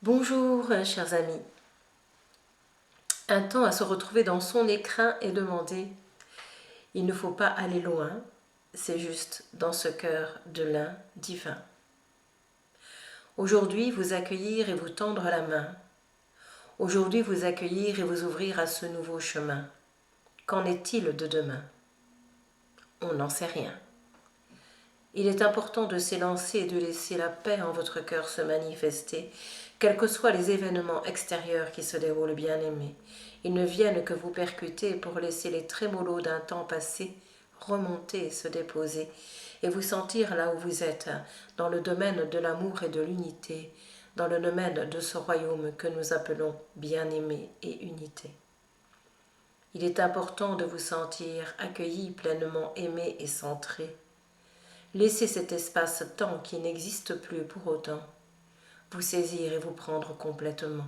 Bonjour, chers amis. Un temps à se retrouver dans son écrin et demander « Il ne faut pas aller loin, c'est juste dans ce cœur de l'un divin. » Aujourd'hui, vous accueillir et vous tendre la main. Aujourd'hui, vous accueillir et vous ouvrir à ce nouveau chemin. Qu'en est-il de demain? On n'en sait rien. Il est important de s'élancer et de laisser la paix en votre cœur se manifester, quels que soient les événements extérieurs qui se déroulent, bien-aimés. Ils ne viennent que vous percuter pour laisser les trémolos d'un temps passé remonter et se déposer, et vous sentir là où vous êtes, dans le domaine de l'amour et de l'unité, dans le domaine de ce royaume que nous appelons bien-aimé et unité. Il est important de vous sentir accueilli, pleinement aimé et centré. Laissez cet espace-temps qui n'existe plus pour autant vous saisir et vous prendre complètement.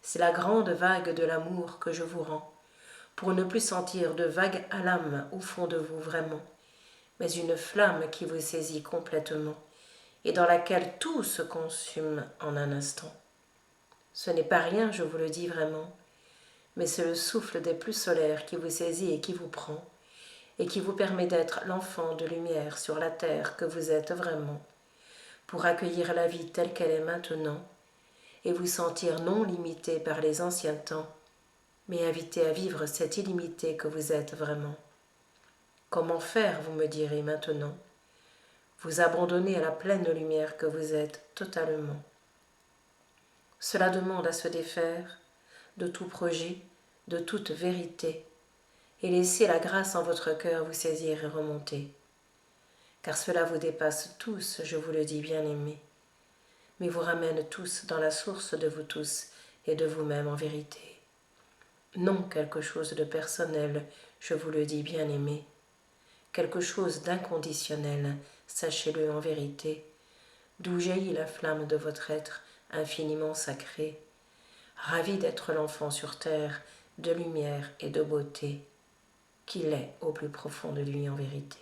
C'est la grande vague de l'amour que je vous rends, pour ne plus sentir de vague à l'âme au fond de vous vraiment, mais une flamme qui vous saisit complètement et dans laquelle tout se consume en un instant. Ce n'est pas rien, je vous le dis vraiment, mais c'est le souffle des plus solaires qui vous saisit et qui vous prend, et qui vous permet d'être l'enfant de lumière sur la terre que vous êtes vraiment, pour accueillir la vie telle qu'elle est maintenant, et vous sentir non limité par les anciens temps, mais invité à vivre cette illimité que vous êtes vraiment. Comment faire, vous me direz maintenant? Vous abandonner à la pleine lumière que vous êtes totalement. Cela demande à se défaire de tout projet, de toute vérité, et laisser la grâce en votre cœur vous saisir et remonter. Car cela vous dépasse tous, je vous le dis bien-aimés, mais vous ramène tous dans la source de vous tous et de vous-même en vérité. Non quelque chose de personnel, je vous le dis bien-aimés, quelque chose d'inconditionnel, sachez-le en vérité, d'où jaillit la flamme de votre être infiniment sacré, ravi d'être l'enfant sur terre de lumière et de beauté, qu'il est au plus profond de lui en vérité.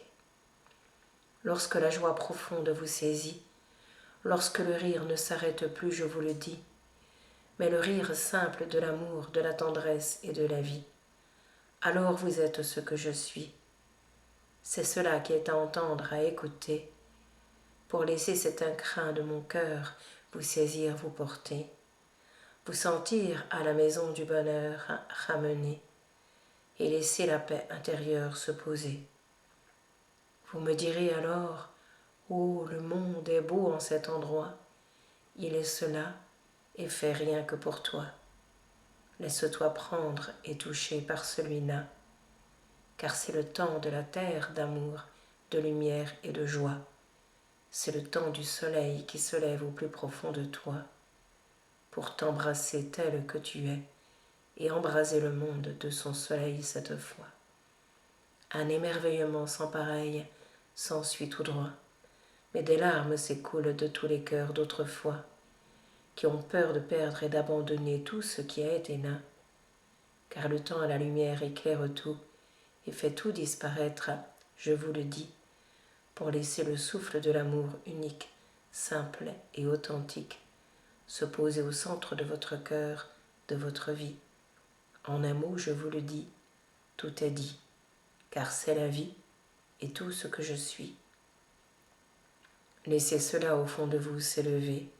Lorsque la joie profonde vous saisit, lorsque le rire ne s'arrête plus, je vous le dis, mais le rire simple de l'amour, de la tendresse et de la vie, alors vous êtes ce que je suis. C'est cela qui est à entendre, à écouter, pour laisser cet écrin de mon cœur vous saisir, vous porter, vous sentir à la maison du bonheur ramener, et laisser la paix intérieure se poser. Vous me direz alors, oh, le monde est beau en cet endroit, il est cela, et fait rien que pour toi. Laisse-toi prendre et toucher par celui-là, car c'est le temps de la terre d'amour, de lumière et de joie. C'est le temps du soleil qui se lève au plus profond de toi, pour t'embrasser tel que tu es, et embraser le monde de son soleil cette fois. Un émerveillement sans pareil s'ensuit tout droit, mais des larmes s'écoulent de tous les cœurs d'autrefois, qui ont peur de perdre et d'abandonner tout ce qui a été là, car le temps à la lumière éclaire tout et fait tout disparaître, je vous le dis, pour laisser le souffle de l'amour unique, simple et authentique se poser au centre de votre cœur, de votre vie. En un mot, je vous le dis, tout est dit, car c'est la vie et tout ce que je suis. Laissez cela au fond de vous s'élever,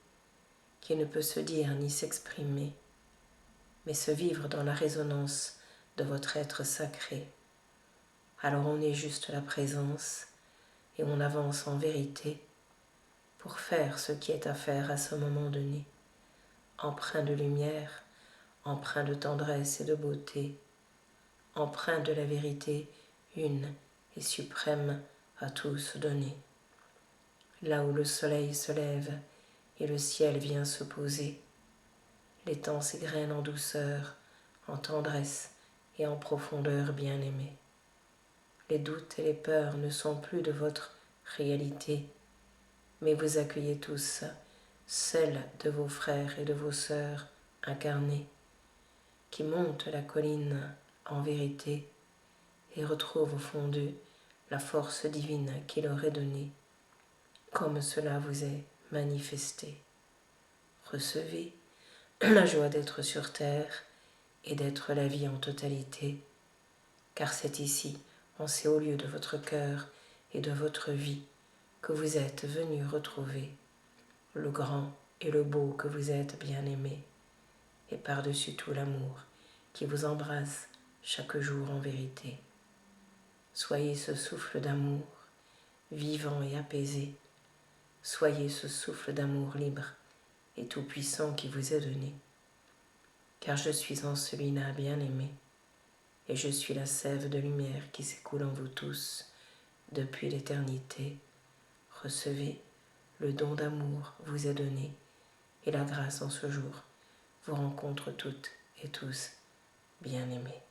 qui ne peut se dire ni s'exprimer, mais se vivre dans la résonance de votre être sacré. Alors on est juste la présence et on avance en vérité pour faire ce qui est à faire à ce moment donné, empreint de lumière, empreint de tendresse et de beauté, empreint de la vérité une et suprême à tous donnée. Là où le soleil se lève et le ciel vient se poser, les temps s'égrènent en douceur, en tendresse et en profondeur bien-aimée. Les doutes et les peurs ne sont plus de votre réalité, mais vous accueillez tous celles de vos frères et de vos sœurs incarnés, qui montent la colline en vérité et retrouvent au fond d'eux la force divine qui leur est donnée, comme cela vous est manifesté. Recevez la joie d'être sur terre et d'être la vie en totalité, car c'est ici, en ces hauts lieux de votre cœur et de votre vie, que vous êtes venus retrouver le grand et le beau que vous êtes bien-aimé, et par-dessus tout l'amour qui vous embrasse chaque jour en vérité. Soyez ce souffle d'amour, vivant et apaisé. Soyez ce souffle d'amour libre et tout-puissant qui vous est donné. Car je suis en celui-là bien-aimé, et je suis la sève de lumière qui s'écoule en vous tous depuis l'éternité. Recevez, le don d'amour vous est donné, et la grâce en ce jour vous rencontre toutes et tous bien-aimés.